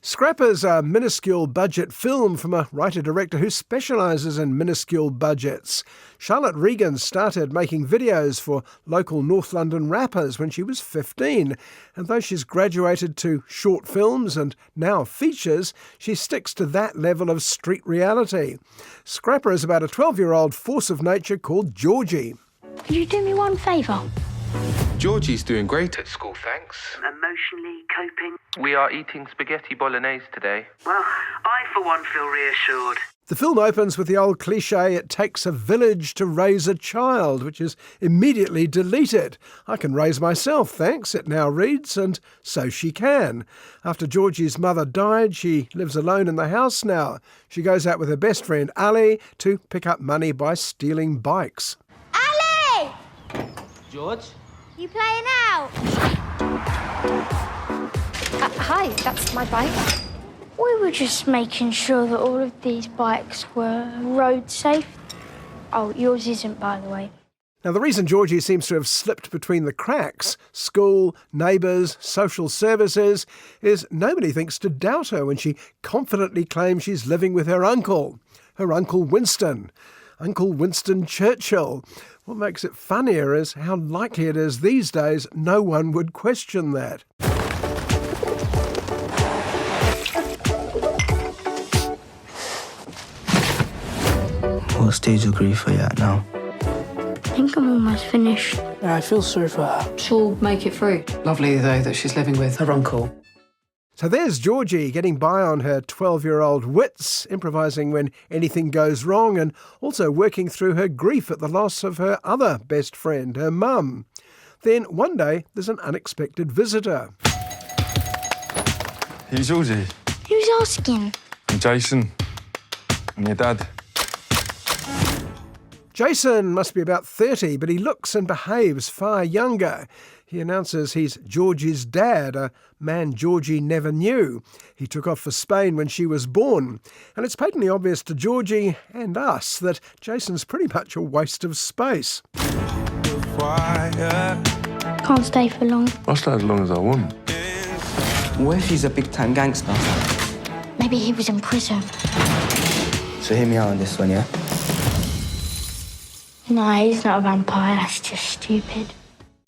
Scrapper's a minuscule budget film from a writer-director who specialises in minuscule budgets. Charlotte Regan started making videos for local North London rappers when she was 15, and though she's graduated to short films and now features, she sticks to that level of street reality. Scrapper is about a 12-year-old force of nature called Georgie. Could you do me one favour? Georgie's doing great at school, thanks. Emotionally coping? We are eating spaghetti bolognese today. Well, I for one feel reassured. The film opens with the old cliché, it takes a village to raise a child, which is immediately deleted. I can raise myself, thanks, it now reads, and so she can. After Georgie's mother died, she lives alone in the house now. She goes out with her best friend Ali to pick up money by stealing bikes. Ali! George? You playing out? Hi, that's my bike. We were just making sure that all of these bikes were road safe. Oh, yours isn't, by the way. Now, the reason Georgie seems to have slipped between the cracks, school, neighbours, social services, is nobody thinks to doubt her when she confidently claims she's living with her Uncle Winston. Uncle Winston Churchill. What makes it funnier is how likely it is these days no one would question that. What stage of grief are you at now? I think I'm almost finished. I feel sorry for her. She'll make it through. Lovely, though, that she's living with her uncle. So there's Georgie getting by on her 12-year-old wits, improvising when anything goes wrong, and also working through her grief at the loss of her other best friend, her mum. Then one day there's an unexpected visitor. Hey, Georgie. Who's asking? I'm Jason. I'm your dad. Jason must be about 30, but he looks and behaves far younger. He announces he's Georgie's dad, a man Georgie never knew. He took off for Spain when she was born. And it's patently obvious to Georgie and us that Jason's pretty much a waste of space. Can't stay for long. I'll stay as long as I want. What if he's a big-time gangster? Maybe he was in prison. So hear me out on this one, yeah? No, he's not a vampire. That's just stupid.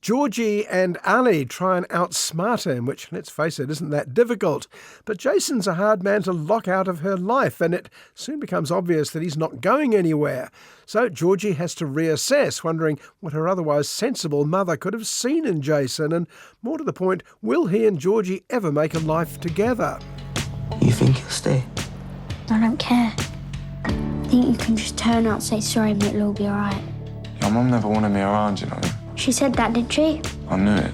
Georgie and Ali try and outsmart him, which, let's face it, isn't that difficult. But Jason's a hard man to lock out of her life, and it soon becomes obvious that he's not going anywhere. So Georgie has to reassess, wondering what her otherwise sensible mother could have seen in Jason, and more to the point, will he and Georgie ever make a life together? You think he'll stay? I don't care. I think you can just turn out, say sorry, and it'll all be all right. Your mum never wanted me around, you know. She said that, did she? I knew it.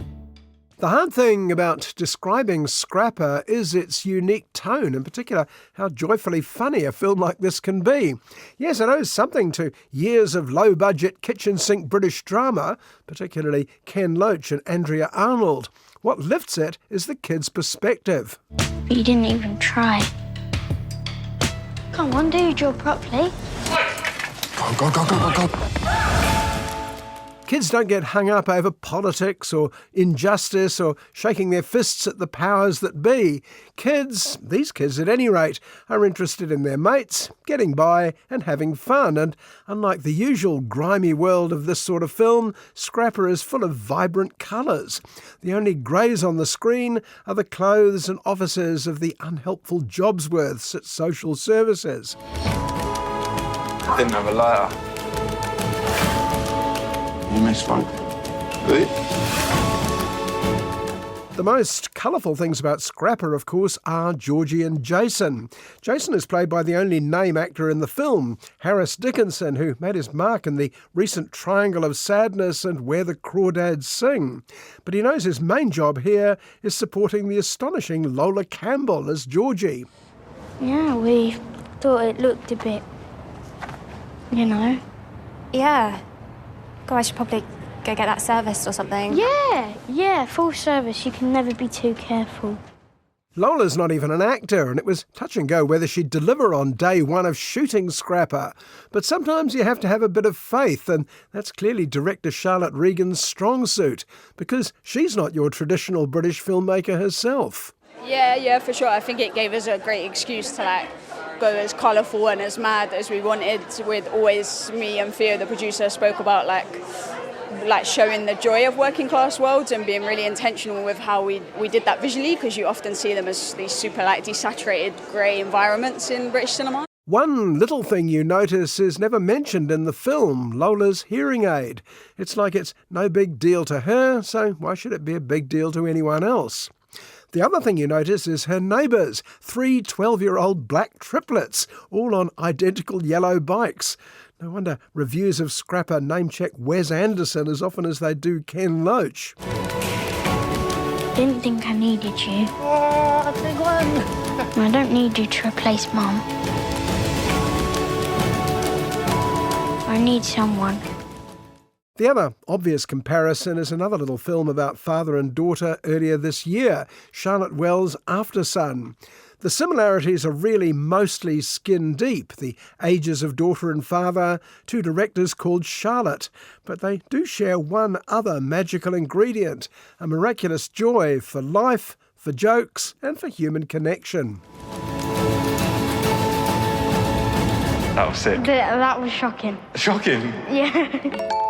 The hard thing about describing Scrapper is its unique tone, in particular how joyfully funny a film like this can be. Yes, it owes something to years of low-budget kitchen-sink British drama, particularly Ken Loach and Andrea Arnold. What lifts it is the kids' perspective. But you didn't even try. Come on, do your job properly. Go. Kids don't get hung up over politics or injustice or shaking their fists at the powers that be. These kids at any rate, are interested in their mates, getting by and having fun. And unlike the usual grimy world of this sort of film, Scrapper is full of vibrant colours. The only greys on the screen are the clothes and offices of the unhelpful Jobsworths at social services. I didn't have a lighter. You miss fun. The most colourful things about Scrapper, of course, are Georgie and Jason. Jason is played by the only name actor in the film, Harris Dickinson, who made his mark in the recent Triangle of Sadness and Where the Crawdads Sing. But he knows his main job here is supporting the astonishing Lola Campbell as Georgie. Yeah, we thought it looked a bit, you know. Yeah. I should probably go get that serviced or something. Yeah, full service. You can never be too careful. Lola's not even an actor, and it was touch and go whether she'd deliver on day one of shooting Scrapper. But sometimes you have to have a bit of faith, and that's clearly director Charlotte Regan's strong suit, because she's not your traditional British filmmaker herself. Yeah, for sure. I think it gave us a great excuse to like go as colourful and as mad as we wanted. With always me and Theo, the producer, spoke about like showing the joy of working class worlds and being really intentional with how we did that visually, because you often see them as these super like desaturated grey environments in British cinema. One little thing you notice is never mentioned in the film, Lola's hearing aid. It's like it's no big deal to her, so why should it be a big deal to anyone else? The other thing you notice is her neighbours, 3 12-year-old black triplets, all on identical yellow bikes. No wonder reviews of Scrapper name-check Wes Anderson as often as they do Ken Loach. Didn't think I needed you. Oh, big one! I don't need you to replace Mum. I need someone. The other obvious comparison is another little film about father and daughter earlier this year, Charlotte Wells' After Sun. The similarities are really mostly skin deep, the ages of daughter and father, 2 directors called Charlotte, but they do share one other magical ingredient, a miraculous joy for life, for jokes and for human connection. That was sick. That was shocking. Shocking? Yeah.